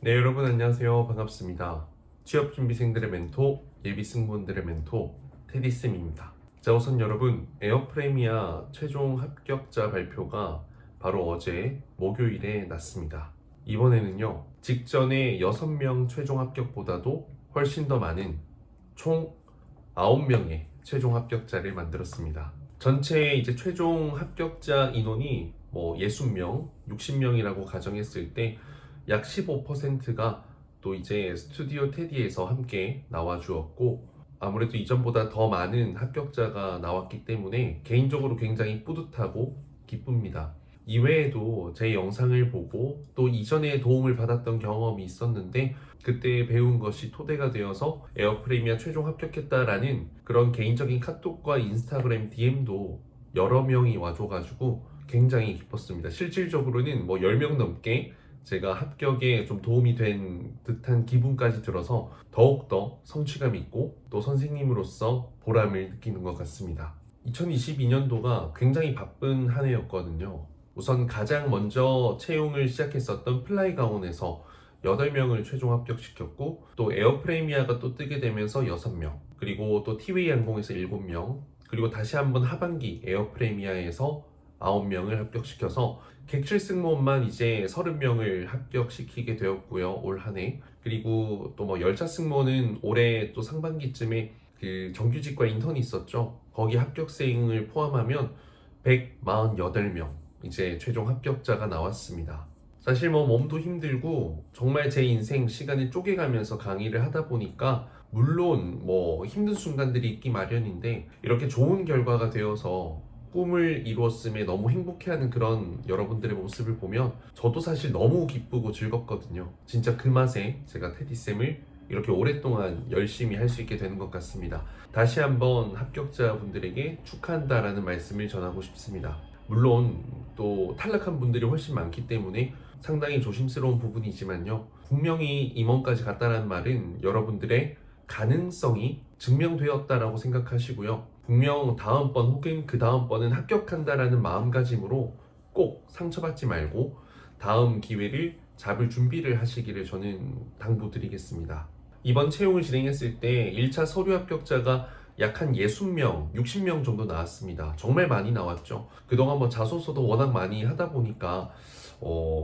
네, 여러분 안녕하세요. 반갑습니다. 취업준비생들의 멘토, 예비승무원들의 멘토, 테디쌤입니다. 자, 우선 여러분, 에어프레미아 최종 합격자 발표가 바로 어제 목요일에 났습니다. 이번에는요, 직전에 6명 최종 합격보다도 훨씬 더 많은 총 9명의 최종 합격자를 만들었습니다. 전체 이제 최종 합격자 인원이 뭐 60명, 60명이라고 가정했을 때 약 15%가 또 이제 스튜디오 테디에서 함께 나와 주었고, 아무래도 이전보다 더 많은 합격자가 나왔기 때문에 개인적으로 굉장히 뿌듯하고 기쁩니다. 이외에도 제 영상을 보고 또 이전에 도움을 받았던 경험이 있었는데 그때 배운 것이 토대가 되어서 에어프레미아 최종 합격했다라는 그런 개인적인 카톡과 인스타그램 DM도 여러 명이 와줘가지고 굉장히 기뻤습니다. 실질적으로는 뭐 10명 넘게 제가 합격에 좀 도움이 된 듯한 기분까지 들어서 더욱더 성취감 있고 또 선생님으로서 보람을 느끼는 것 같습니다. 2022년도가 굉장히 바쁜 한 해였거든요. 우선 가장 먼저 채용을 시작했었던 플라이가온에서 8명을 최종 합격시켰고 또 에어프레미아가 또 뜨게 되면서 6명, 그리고 또 티웨이 항공에서 7명, 그리고 다시 한번 하반기 에어프레미아에서 9명을 합격시켜서 객실 승무원만 이제 30명을 합격시키게 되었고요, 올 한해. 그리고 또 뭐 열차 승무원은 올해 또 상반기쯤에 그 정규직과 인턴이 있었죠. 거기 합격생을 포함하면 148명 이제 최종 합격자가 나왔습니다. 사실 뭐 몸도 힘들고 정말 제 인생 시간을 쪼개가면서 강의를 하다 보니까 물론 뭐 힘든 순간들이 있기 마련인데 이렇게 좋은 결과가 되어서 꿈을 이루었음에 너무 행복해하는 그런 여러분들의 모습을 보면 저도 사실 너무 기쁘고 즐겁거든요. 진짜 그 맛에 제가 테디쌤을 이렇게 오랫동안 열심히 할 수 있게 되는 것 같습니다. 다시 한번 합격자분들에게 축하한다라는 말씀을 전하고 싶습니다. 물론 또 탈락한 분들이 훨씬 많기 때문에 상당히 조심스러운 부분이지만요. 분명히 임원까지 갔다는 말은 여러분들의 가능성이 증명되었다라고 생각하시고요. 분명 다음번 혹은 그 다음번은 합격한다라는 마음가짐으로 꼭 상처받지 말고 다음 기회를 잡을 준비를 하시기를 저는 당부드리겠습니다. 이번 채용을 진행했을 때 1차 서류 합격자가 약 한 60명, 60명 정도 나왔습니다. 정말 많이 나왔죠. 그동안 뭐 자소서도 워낙 많이 하다 보니까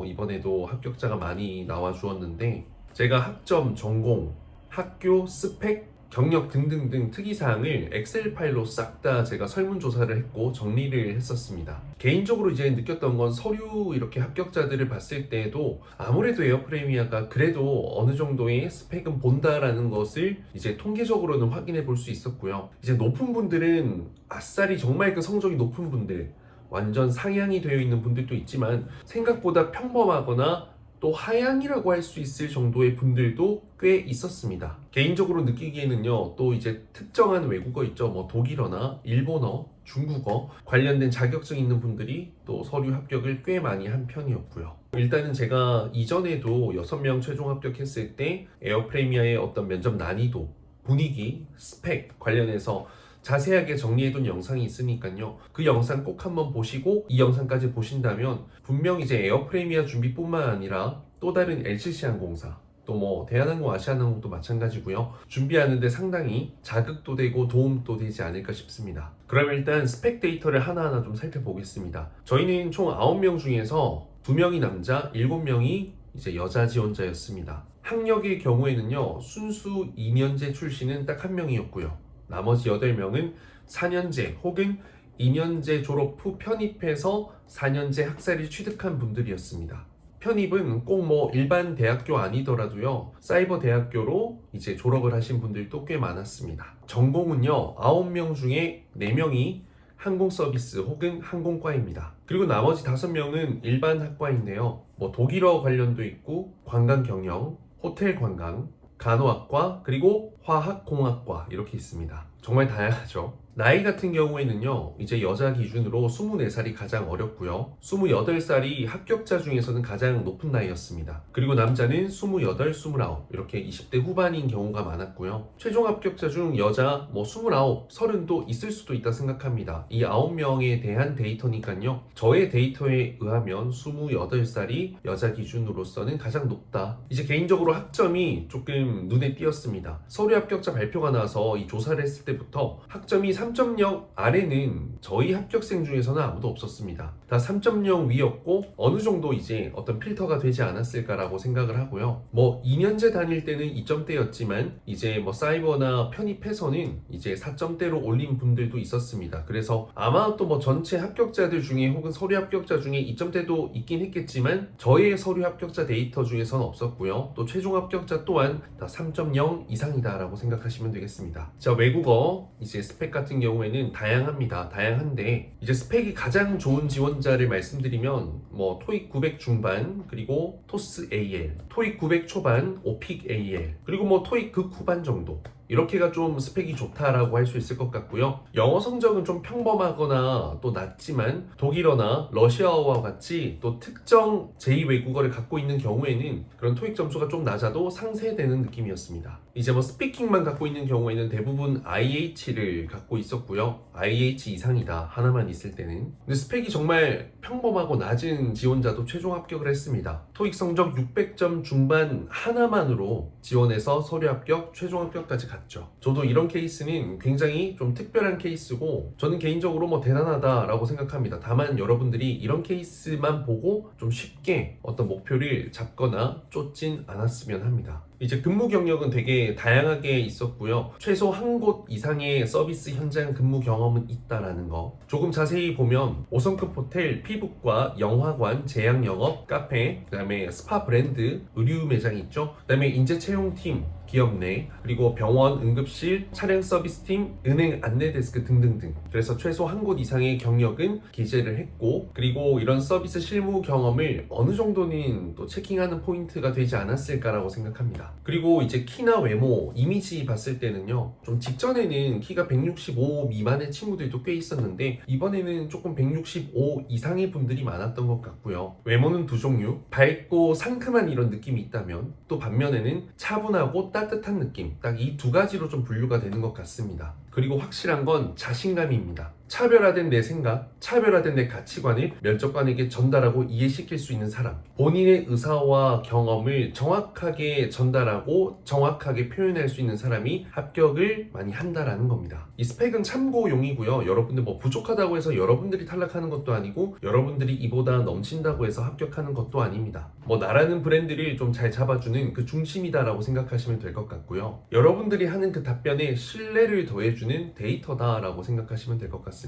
이번에도 합격자가 많이 나와 주었는데 제가 학점, 전공, 학교, 스펙, 경력 등등등 특이사항을 엑셀 파일로 싹 다 제가 설문조사를 했고 정리를 했었습니다. 개인적으로 이제 느꼈던 건 서류 이렇게 합격자들을 봤을 때에도 아무래도 에어프레미아가 그래도 어느 정도의 스펙은 본다라는 것을 이제 통계적으로는 확인해 볼 수 있었고요. 이제 높은 분들은 아싸리 정말 그 성적이 높은 분들, 완전 상향이 되어 있는 분들도 있지만 생각보다 평범하거나 또 하향이라고 할 수 있을 정도의 분들도 꽤 있었습니다. 개인적으로 느끼기에는요, 또 이제 특정한 외국어 있죠. 뭐 독일어나 일본어, 중국어 관련된 자격증 있는 분들이 또 서류 합격을 꽤 많이 한 편이었고요. 일단은 제가 이전에도 6명 최종 합격했을 때 에어프레미아의 어떤 면접 난이도, 분위기, 스펙 관련해서 자세하게 정리해둔 영상이 있으니까요. 그 영상 꼭 한번 보시고 이 영상까지 보신다면 분명 이제 에어프레미아 준비뿐만 아니라 또 다른 LCC 항공사, 또 뭐 대한항공, 아시아나항공도 마찬가지고요. 준비하는데 상당히 자극도 되고 도움도 되지 않을까 싶습니다. 그럼 일단 스펙 데이터를 하나하나 좀 살펴보겠습니다. 저희는 총 9명 중에서 2명이 남자, 7명이 이제 여자 지원자였습니다. 학력의 경우에는요, 순수 2년제 출신은 딱 1명이었고요. 나머지 8명은 4년제 혹은 2년제 졸업 후 편입해서 4년제 학사를 취득한 분들이었습니다. 편입은 꼭 뭐 일반 대학교 아니더라도요, 사이버 대학교로 이제 졸업을 하신 분들도 꽤 많았습니다. 전공은요, 9명 중에 4명이 항공 서비스 혹은 항공과입니다. 그리고 나머지 5명은 일반 학과인데요. 뭐 독일어 관련도 있고 관광 경영, 호텔 관광, 간호학과, 그리고 화학공학과 이렇게 있습니다. 정말 다양하죠. 나이 같은 경우에는요, 이제 여자 기준으로 24살이 가장 어렸고요. 28살이 합격자 중에서는 가장 높은 나이였습니다. 그리고 남자는 28, 29 이렇게 20대 후반인 경우가 많았고요. 최종 합격자 중 여자 29, 30도 있을 수도 있다 생각합니다. 이 9명에 대한 데이터니까요. 저의 데이터에 의하면 28살이 여자 기준으로서는 가장 높다. 이제 개인적으로 학점이 조금 눈에 띄었습니다. 서류 합격자 발표가 나서 이 조사를 했을 때부터 학점이 3.0 아래는 저희 합격생 중에서는 아무도 없었습니다. 다 3.0 위였고 어느 정도 이제 어떤 필터가 되지 않았을까라고 생각을 하고요. 2년제 다닐 때는 2점대였지만 이제 사이버나 편입해서는 이제 4점대로 올린 분들도 있었습니다. 그래서 아마 또 전체 합격자들 중에 혹은 서류 합격자 중에 2점대도 있긴 했겠지만 저의 서류 합격자 데이터 중에서는 없었고요. 또 최종 합격자 또한 다 3.0 이상이다라고 생각하시면 되겠습니다. 자, 외국어 이제 스펙 같은 경우에는 다양합니다. 다양한데 이제 스펙이 가장 좋은 지원자를 말씀드리면 토익 900 중반, 그리고 토스 AL, 토익 900 초반, 오픽 AL, 그리고 토익 극 후반 정도, 이렇게가 좀 스펙이 좋다라고 할 수 있을 것 같고요. 영어 성적은 좀 평범하거나 또 낮지만 독일어나 러시아어와 같이 또 특정 제2외국어를 갖고 있는 경우에는 그런 토익 점수가 좀 낮아도 상쇄되는 느낌이었습니다. 이제 스피킹만 갖고 있는 경우에는 대부분 IH를 갖고 있었고요. IH 이상이다 하나만 있을 때는. 근데 스펙이 정말 평범하고 낮은 지원자도 최종 합격을 했습니다. 토익 성적 600점 중반 하나만으로 지원해서 서류 합격, 최종 합격까지 갔죠. 저도 이런 케이스는 굉장히 좀 특별한 케이스고 저는 개인적으로 대단하다라고 생각합니다. 다만 여러분들이 이런 케이스만 보고 좀 쉽게 어떤 목표를 잡거나 쫓진 않았으면 합니다. 이제 근무 경력은 되게 다양하게 있었고요. 최소 한 곳 이상의 서비스 현장 근무 경험은 있다라는 거. 조금 자세히 보면 5성급 호텔, 피부과, 영화관, 제약영업, 카페, 그다음에 스파 브랜드, 의류 매장이 있죠. 그다음에 인재 채용팀, 기업 내, 그리고 병원, 응급실, 차량 서비스팀, 은행 안내 데스크 등등등. 그래서 최소 한 곳 이상의 경력은 기재를 했고, 그리고 이런 서비스 실무 경험을 어느 정도는 또 체킹하는 포인트가 되지 않았을까라고 생각합니다. 그리고 이제 키나 외모, 이미지 봤을 때는요, 좀 직전에는 키가 165 미만의 친구들도 꽤 있었는데 이번에는 조금 165 이상의 분들이 많았던 것 같고요. 외모는 두 종류, 밝고 상큼한 이런 느낌이 있다면 또 반면에는 차분하고 따뜻한 느낌, 딱 이 두 가지로 좀 분류가 되는 것 같습니다. 그리고 확실한 건 자신감입니다. 차별화된 내 생각, 차별화된 내 가치관을 면접관에게 전달하고 이해시킬 수 있는 사람, 본인의 의사와 경험을 정확하게 전달하고 정확하게 표현할 수 있는 사람이 합격을 많이 한다라는 겁니다. 이 스펙은 참고용이고요. 여러분들 부족하다고 해서 여러분들이 탈락하는 것도 아니고 여러분들이 이보다 넘친다고 해서 합격하는 것도 아닙니다. 나라는 브랜드를 좀 잘 잡아주는 그 중심이다라고 생각하시면 될 것 같고요. 여러분들이 하는 그 답변에 신뢰를 더해주는 데이터다라고 생각하시면 될 것 같습니다.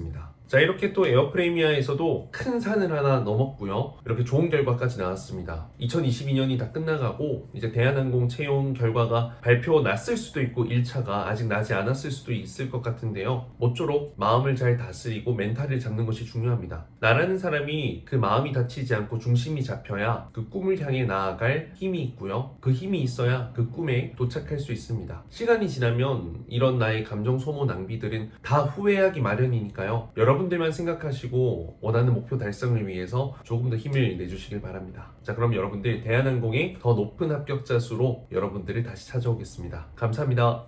자, 이렇게 또 에어프레미아에서도 큰 산을 하나 넘었고요. 이렇게 좋은 결과까지 나왔습니다. 2022년이 다 끝나가고 이제 대한항공 채용 결과가 발표 났을 수도 있고 1차가 아직 나지 않았을 수도 있을 것 같은데요. 모쪼록 마음을 잘 다스리고 멘탈을 잡는 것이 중요합니다. 나라는 사람이 그 마음이 다치지 않고 중심이 잡혀야 그 꿈을 향해 나아갈 힘이 있고요. 그 힘이 있어야 그 꿈에 도착할 수 있습니다. 시간이 지나면 이런 나의 감정 소모 낭비들은 다 후회하기 마련이니까요. 여러분들만 생각하시고 원하는 목표 달성을 위해서 조금 더 힘을 내주시길 바랍니다. 자, 그럼 여러분들 대한항공의 더 높은 합격자 수로 여러분들을 다시 찾아오겠습니다. 감사합니다.